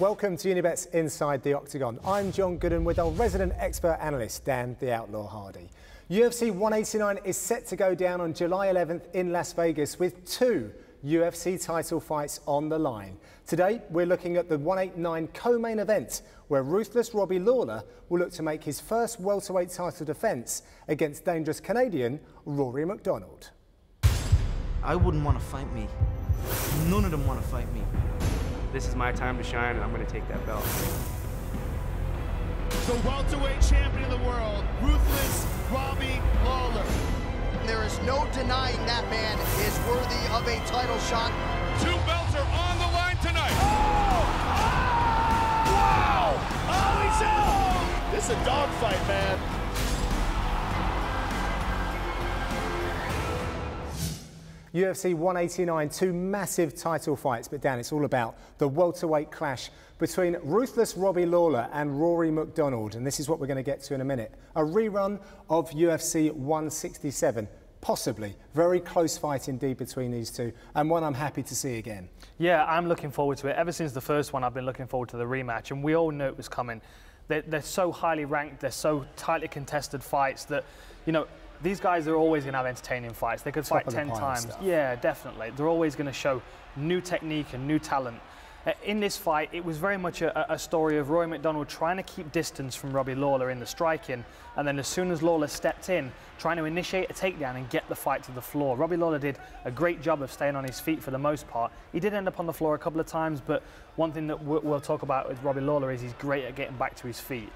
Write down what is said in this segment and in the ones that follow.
Welcome to Unibet's Inside the Octagon. I'm John Gooden with our resident expert analyst, Dan the Outlaw Hardy. UFC 189 is set to go down on July 11th in Las Vegas with 2 UFC title fights on the line. Today, we're looking at the 189 co-main event, where ruthless Robbie Lawler will look to make his first welterweight title defence against dangerous Canadian Rory MacDonald. I wouldn't want to fight me. None of them want to fight me. This is my time to shine, and I'm going to take that belt. The welterweight champion of the world, ruthless Robbie Lawler. There is no denying that man is worthy of a title shot. 2 belts are on the line tonight. Oh! Wow! Oh, he's out! This is a dogfight, man. UFC 189, 2 massive title fights, but Dan, it's all about the welterweight clash between ruthless Robbie Lawler and Rory MacDonald, and this is what we're going to get to in a minute. A rerun of UFC 167, possibly. Very close fight indeed between these two, and one I'm happy to see again. Yeah, I'm looking forward to it. Ever since the first one, I've been looking forward to the rematch, and we all knew it was coming. They're so highly ranked, they're so tightly contested fights that, you know, these guys are always going to have entertaining fights. They could fight 10 times. Yeah, definitely. They're always going to show new technique and new talent. In this fight, it was very much a story of Rory MacDonald trying to keep distance from Robbie Lawler in the striking, and then as soon as Lawler stepped in, trying to initiate a takedown and get the fight to the floor. Robbie Lawler did a great job of staying on his feet for the most part. He did end up on the floor a couple of times, but one thing that we'll talk about with Robbie Lawler is he's great at getting back to his feet.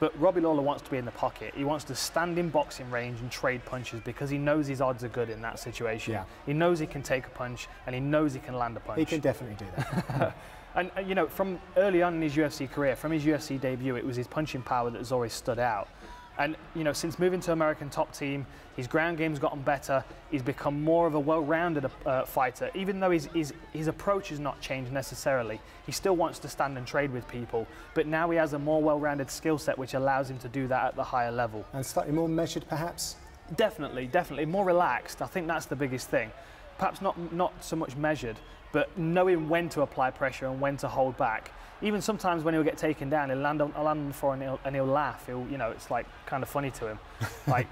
But Robbie Lawler wants to be in the pocket. He wants to stand in boxing range and trade punches because he knows his odds are good in that situation. Yeah. He knows he can take a punch and he knows he can land a punch. He can definitely do that. And you know, from early on in his UFC career, from his UFC debut, it was his punching power that has always stood out. And you know, since moving to American Top Team, his ground game's gotten better. He's become more of a well-rounded fighter. Even though his approach has not changed necessarily, he still wants to stand and trade with people. But now he has a more well-rounded skill set, which allows him to do that at the higher level. And slightly more measured, perhaps? Definitely, definitely. More relaxed. I think that's the biggest thing. Perhaps not so much measured, but knowing when to apply pressure and when to hold back. Even sometimes when he'll get taken down, he'll land on the floor and he'll laugh. You know, it's like kind of funny to him, like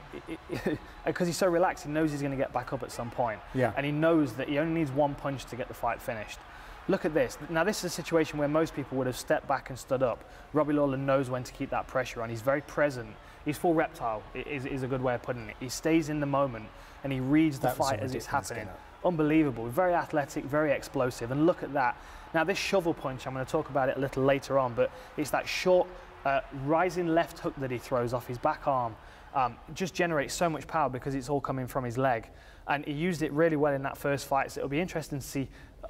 because he's so relaxed. He knows he's going to get back up at some point, and he knows that he only needs 1 punch to get the fight finished. Look at this. Now this is a situation where most people would have stepped back and stood up. Robbie Lawler knows when to keep that pressure on. He's very present. He's full reptile, is a good way of putting it. He stays in the moment and he reads the fight as it's happening. Unbelievable, very athletic, very explosive, and look at that. Now this shovel punch, I'm going to talk about it a little later on, but it's that short rising left hook that he throws off his back arm. Just generates so much power because it's all coming from his leg, and he used it really well in that first fight, so it'll be interesting to see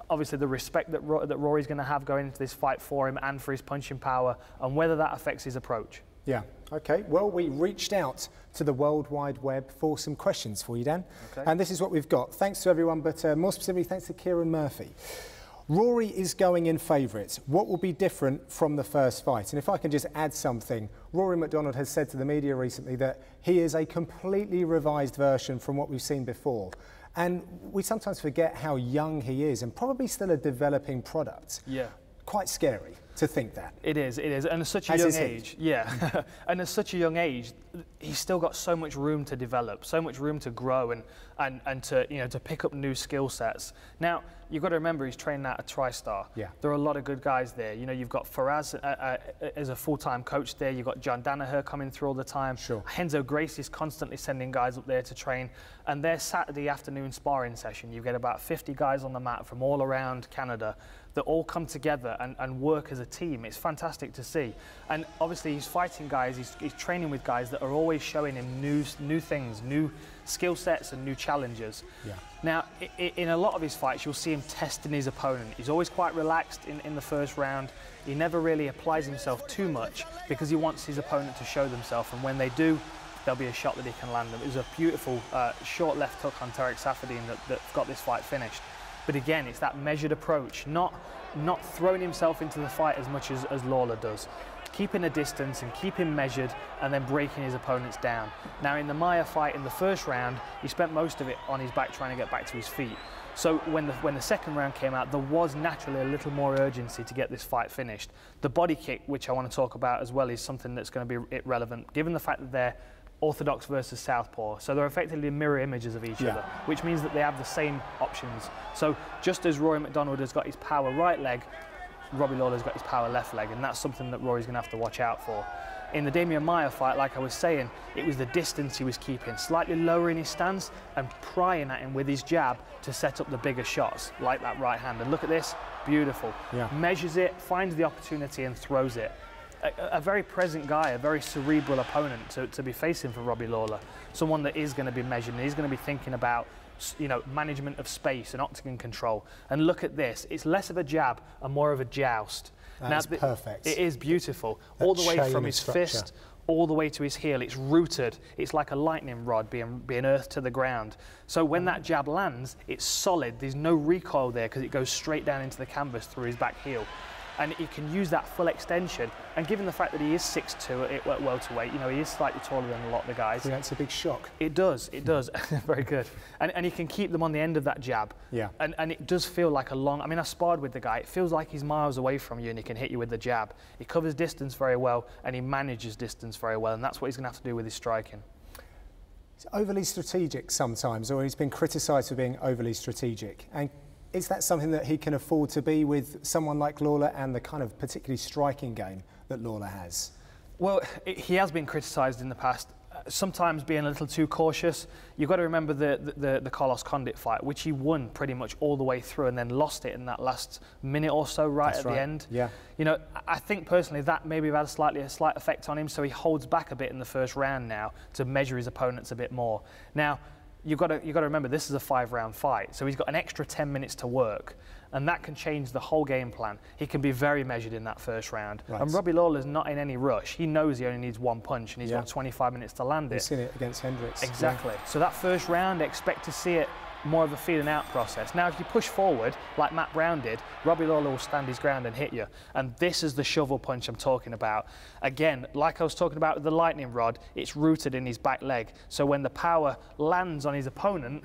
obviously the respect that Rory's going to have going into this fight for him and for his punching power, and whether that affects his approach. Yeah. Okay, well, we reached out to the World Wide Web for some questions for you, Dan. Okay. And this is what we've got. Thanks to everyone, but more specifically, thanks to Kieran Murphy. Rory is going in favourite. What will be different from the first fight? And if I can just add something, Rory MacDonald has said to the media recently that he is a completely revised version from what we've seen before. And we sometimes forget how young he is and probably still a developing product. Yeah. Quite scary to think that. It is, and at such a young age, yeah, and at such a young age, he's still got so much room to develop, so much room to grow and to, you know, to pick up new skill sets. Now, you've got to remember he's training at a TriStar. Yeah. There are a lot of good guys there. You know, you've got Faraz as a full-time coach there. You've got John Danaher coming through all the time. Sure. Renzo Gracie is constantly sending guys up there to train. And their Saturday afternoon sparring session, you get about 50 guys on the mat from all around Canada that all come together and work as a team. It's fantastic to see. And obviously he's fighting guys, he's training with guys that are always showing him new things, new skill sets and new challenges. Yeah. Now, in a lot of his fights, you'll see him testing his opponent. He's always quite relaxed in the first round. He never really applies himself too much because he wants his opponent to show themselves, and when they do, there'll be a shot that he can land them. It was a beautiful short left hook on Tarek Saffiedine that got this fight finished. But again, it's that measured approach, not throwing himself into the fight as much as Lawler does. Keeping a distance and keeping measured and then breaking his opponents down. Now in the Maia fight in the first round, he spent most of it on his back trying to get back to his feet. So when the second round came out, there was naturally a little more urgency to get this fight finished. The body kick, which I want to talk about as well, is something that's going to be relevant, given the fact that they're orthodox versus southpaw. So they're effectively mirror images of each other, which means that they have the same options. So just as Rory MacDonald has got his power right leg, Robbie Lawler's got his power left leg, and that's something that Rory's going to have to watch out for. In the Damian Maia fight, like I was saying, it was the distance he was keeping, slightly lowering his stance and prying at him with his jab to set up the bigger shots, like that right hand. And look at this, beautiful. Measures it, finds the opportunity and throws it. A very present guy, a very cerebral opponent to be facing for Robbie Lawler. Someone that is going to be measured, and he's going to be thinking about, you know, management of space and octagon control. And look at this, it's less of a jab and more of a joust. That's perfect. It is beautiful. All the way from his fist, all the way to his heel, it's rooted. It's like a lightning rod being earthed to the ground. So when that jab lands, it's solid. There's no recoil there because it goes straight down into the canvas through his back heel. And he can use that full extension. And given the fact that he is 6'2" at welterweight, you know, he is slightly taller than a lot of the guys. Creates a big shock. It does, it does. Very good. And he can keep them on the end of that jab. And it does feel like a long, I mean, I sparred with the guy. It feels like he's miles away from you and he can hit you with the jab. He covers distance very well and he manages distance very well. And that's what he's going to have to do with his striking. He's overly strategic sometimes, or he's been criticised for being overly strategic. And is that something that he can afford to be with someone like Lawler and the kind of particularly striking game that Lawler has? Well, he has been criticised in the past, sometimes being a little too cautious. You've got to remember the Carlos Condit fight, which he won pretty much all the way through and then lost it in that last minute or so at the end. You know, I think personally that maybe had a slight effect on him, so he holds back a bit in the first round now to measure his opponents a bit more. Now, you've got to remember this is a 5-round fight, so he's got an extra 10 minutes to work, and that can change the whole game plan. He can be very measured in that first round. And Robbie Lawler's not in any rush. He knows he only needs one punch, and he's got 25 minutes to land it. We've seen it against Hendricks. Exactly. So that first round, expect to see it more of a feeling out process. Now, if you push forward, like Matt Brown did, Robbie Lawler will stand his ground and hit you. And this is the shovel punch I'm talking about. Again, like I was talking about with the lightning rod, it's rooted in his back leg. So when the power lands on his opponent,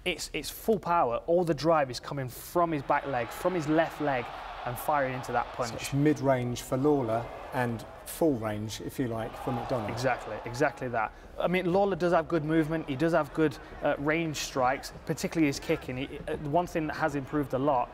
it's full power. All the drive is coming from his back leg, from his left leg, and firing into that punch. So it's mid-range for Lawler and full range, if you like, for MacDonald. Exactly, exactly that. I mean, Lawler does have good movement. He does have good range strikes, particularly his kicking. One thing that has improved a lot,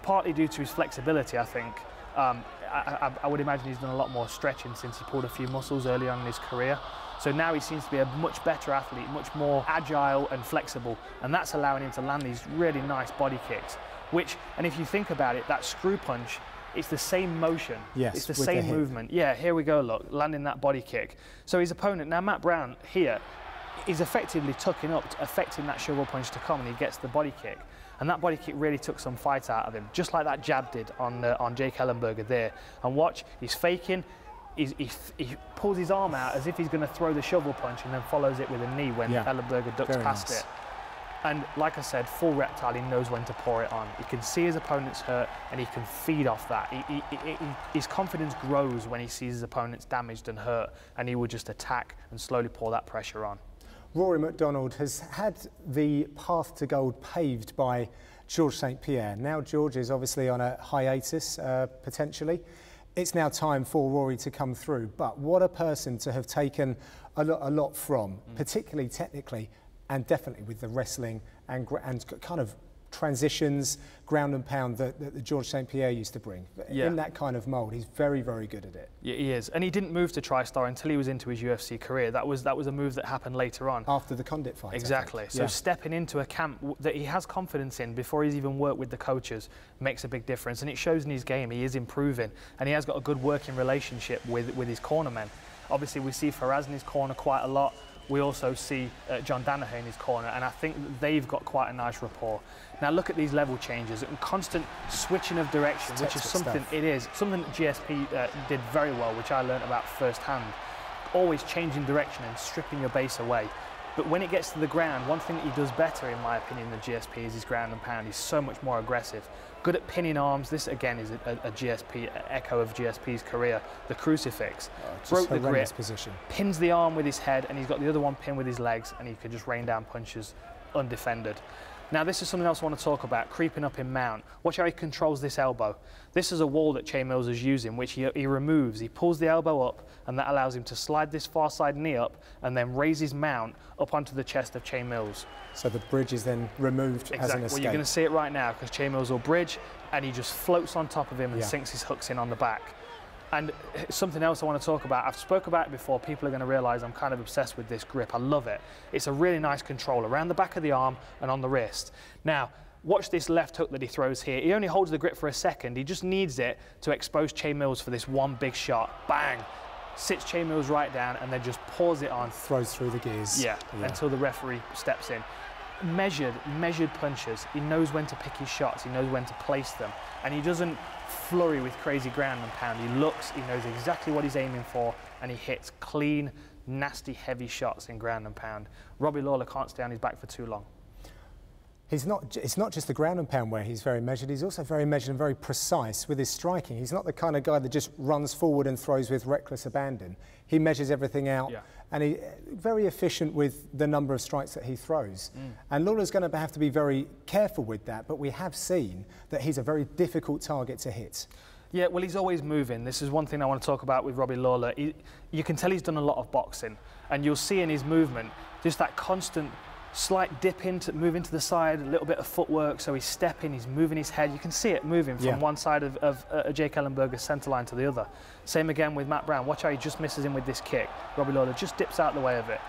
partly due to his flexibility, I think. I would imagine he's done a lot more stretching since he pulled a few muscles early on in his career. So now he seems to be a much better athlete, much more agile and flexible, and that's allowing him to land these really nice body kicks. Which, and if you think about it, that screw punch, it's the same motion. Yes, it's the same movement. Yeah, here we go, look, landing that body kick. So his opponent, now Matt Brown here, is effectively tucking up, affecting that shovel punch to come, and he gets the body kick. And that body kick really took some fight out of him, just like that jab did on Jake Ellenberger there. And watch, he's faking, he pulls his arm out as if he's going to throw the shovel punch and then follows it with a knee when Ellenberger ducks past it. And like I said, full reptile, he knows when to pour it on. He can see his opponents hurt and he can feed off that. His confidence grows when he sees his opponents damaged and hurt, and he will just attack and slowly pour that pressure on. Rory MacDonald has had the path to gold paved by George St Pierre. Now George is obviously on a hiatus, potentially. It's now time for Rory to come through, but what a person to have taken a lot from, particularly technically, and definitely with the wrestling and kind of transitions, ground and pound that George St Pierre used to bring. In that kind of mould, he's very, very good at it. Yeah, he is. And he didn't move to TriStar until he was into his UFC career. That was a move that happened later on. After the Condit fight. Exactly. So stepping into a camp that he has confidence in before he's even worked with the coaches makes a big difference. And it shows in his game. He is improving. And he has got a good working relationship with his cornermen. Obviously, we see Faraz in his corner quite a lot. We also see John Danaher in his corner, and I think they've got quite a nice rapport. Now look at these level changes and constant switching of direction, which is something that GSP did very well, which I learned about firsthand. Always changing direction and stripping your base away. But when it gets to the ground, one thing that he does better, in my opinion, than GSP is his ground and pound. He's so much more aggressive. Good at pinning arms. This, again, is a GSP echo of GSP's career. The crucifix. Broke the grip, position. Pins the arm with his head, and he's got the other one pinned with his legs, and he could just rain down punches undefended. Now this is something else I want to talk about, creeping up in mount. Watch how he controls this elbow. This is a wall that Che Mills is using, which he removes. He pulls the elbow up, and that allows him to slide this far side knee up and then raise his mount up onto the chest of Che Mills. So the bridge is then removed as an escape. Well, you're going to see it right now because Che Mills will bridge and he just floats on top of him and sinks his hooks in on the back. And something else I want to talk about, I've spoke about it before, people are going to realise I'm kind of obsessed with this grip. I love it. It's a really nice control around the back of the arm and on the wrist. Now, watch this left hook that he throws here. He only holds the grip for a second. He just needs it to expose Che Mills for this one big shot. Bang! Sits Che Mills right down and then just pours it on. Throws through the gears. Yeah, until the referee steps in. Measured punches. He knows when to pick his shots. He knows when to place them. And he doesn't flurry with crazy ground and pound. He looks, he knows exactly what he's aiming for, and he hits clean, nasty, heavy shots in ground and pound. Robbie Lawler can't stay on his back for too long. It's not just the ground and pound where he's very measured, he's also very measured and very precise with his striking. He's not the kind of guy that just runs forward and throws with reckless abandon. He measures everything out, and he's very efficient with the number of strikes that he throws. And Lawler's going to have to be very careful with that, but we have seen that he's a very difficult target to hit. Yeah, well, he's always moving. This is one thing I want to talk about with Robbie Lawler. You can tell he's done a lot of boxing, and you'll see in his movement just that constant slight dip move into the side, a little bit of footwork, so he's stepping, he's moving his head. You can see it moving from one side of Jake Ellenberger's centre line to the other. Same again with Matt Brown. Watch how he just misses him with this kick. Robbie Lawler just dips out the way of it.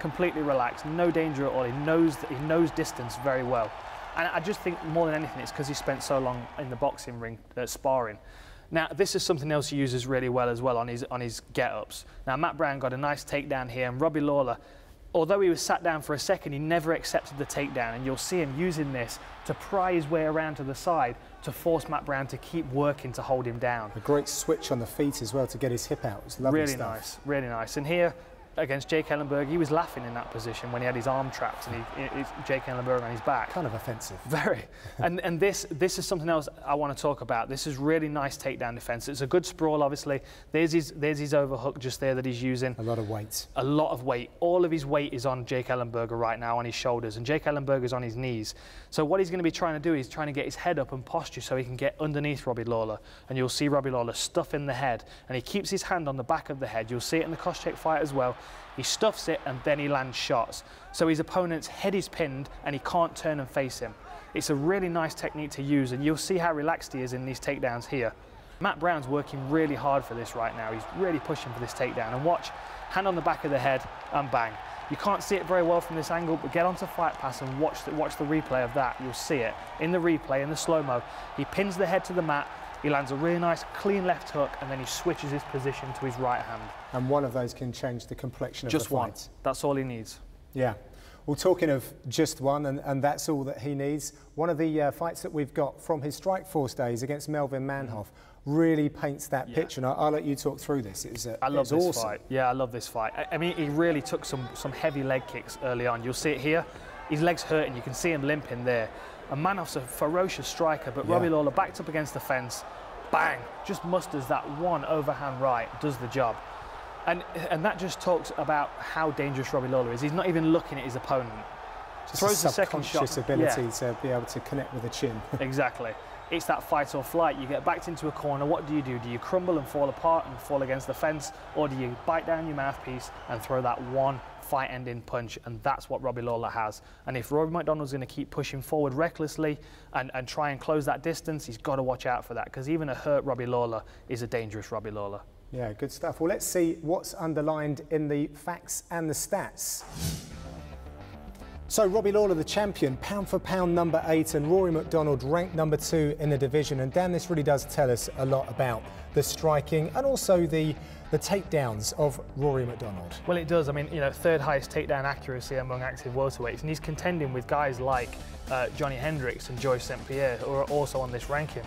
Completely relaxed, no danger at all. He knows distance very well. And I just think more than anything, it's because he spent so long in the boxing ring sparring. Now, this is something else he uses really well as well on his get-ups. Now, Matt Brown got a nice takedown here, and Robbie Lawler, although he was sat down for a second, he never accepted the takedown, and you'll see him using this to pry his way around to the side to force Matt Brown to keep working to hold him down. A great switch on the feet as well to get his hip out. It's lovely really stuff. Nice, really nice. And here, against Jake Ellenberger, he was laughing in that position when he had his arm trapped and Jake Ellenberger on his back. Kind of offensive. Very. And this is something else I want to talk about. This is really nice takedown defense. It's a good sprawl, obviously. There's his overhook just there that he's using. A lot of weight. A lot of weight. All of his weight is on Jake Ellenberger right now on his shoulders, and Jake Ellenberger's on his knees. So what he's going to be trying to do is trying to get his head up and posture so he can get underneath Robbie Lawler. And you'll see Robbie Lawler stuff in the head, and he keeps his hand on the back of the head. You'll see it in the Koscheck fight as well. He stuffs it and then he lands shots. So his opponent's head is pinned and he can't turn and face him. It's a really nice technique to use, and you'll see how relaxed he is in these takedowns here. Matt Brown's working really hard for this right now. He's really pushing for this takedown. And watch, hand on the back of the head and bang. You can't see it very well from this angle, but get onto Fight Pass and watch the replay of that. You'll see it in the replay, in the slow-mo. He pins the head to the mat. He lands a really nice, clean left hook, and then he switches his position to his right hand. And one of those can change the complexion of the fight. Just one. That's all he needs. Yeah. Well, talking of just one, and that's all that he needs, one of the fights that we've got from his Strikeforce days against Melvin Manhoef really paints that picture. And I'll let you talk through this. I love this awesome. fight. Yeah, I love this fight. I mean, he really took some heavy leg kicks early on. You'll see it here. His leg's hurting. You can see him limping there. And Manhoef's a ferocious striker, but Robbie Lawler backed up against the fence, bang, just musters that one overhand right, does the job. And that just talks about how dangerous Robbie Lawler is. He's not even looking at his opponent. Just throws a the second shot. ability to be able to connect with the chin. Exactly. It's that fight or flight. You get backed into a corner, what do? Do you crumble and fall apart and fall against the fence, or do you bite down your mouthpiece and throw that one fight-ending punch? And that's what Robbie Lawler has. And if Rory MacDonald's going to keep pushing forward recklessly and try and close that distance, he's got to watch out for that, because even a hurt Robbie Lawler is a dangerous Robbie Lawler. Yeah, good stuff. Well, let's see what's underlined in the facts and the stats. So Robbie Lawler, the champion, pound for pound number 8, and Rory MacDonald ranked number 2 in the division. And Dan, this really does tell us a lot about the striking and also the takedowns of Rory MacDonald. Well, it does. I mean, you know, 3rd highest takedown accuracy among active welterweights, and he's contending with guys like Johnny Hendricks and George St Pierre, who are also on this ranking.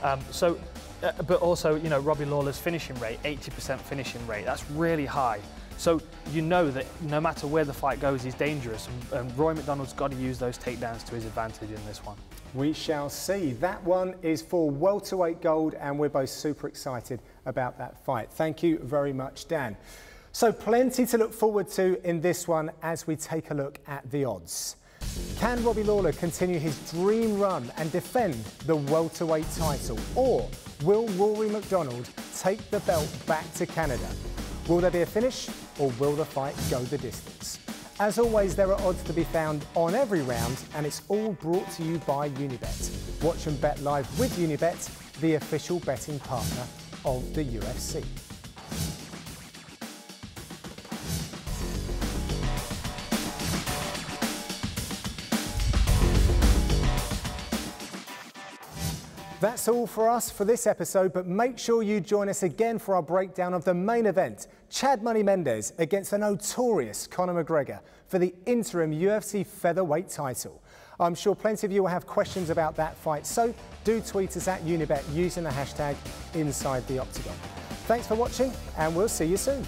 But also, you know, Robbie Lawler's finishing rate, 80% finishing rate, that's really high. So you know that no matter where the fight goes, he's dangerous, and Rory MacDonald's got to use those takedowns to his advantage in this one. We shall see. That one is for welterweight gold, and we're both super excited about that fight. Thank you very much, Dan. So plenty to look forward to in this one as we take a look at the odds. Can Robbie Lawler continue his dream run and defend the welterweight title? Or will Rory MacDonald take the belt back to Canada? Will there be a finish, or will the fight go the distance? As always, there are odds to be found on every round, and it's all brought to you by Unibet. Watch and bet live with Unibet, the official betting partner of the UFC. That's all for us for this episode, but make sure you join us again for our breakdown of the main event, Chad Money Mendes against the notorious Conor McGregor for the interim UFC featherweight title. I'm sure plenty of you will have questions about that fight, so do tweet us at Unibet using the hashtag InsideTheOctagon. Thanks for watching, and we'll see you soon.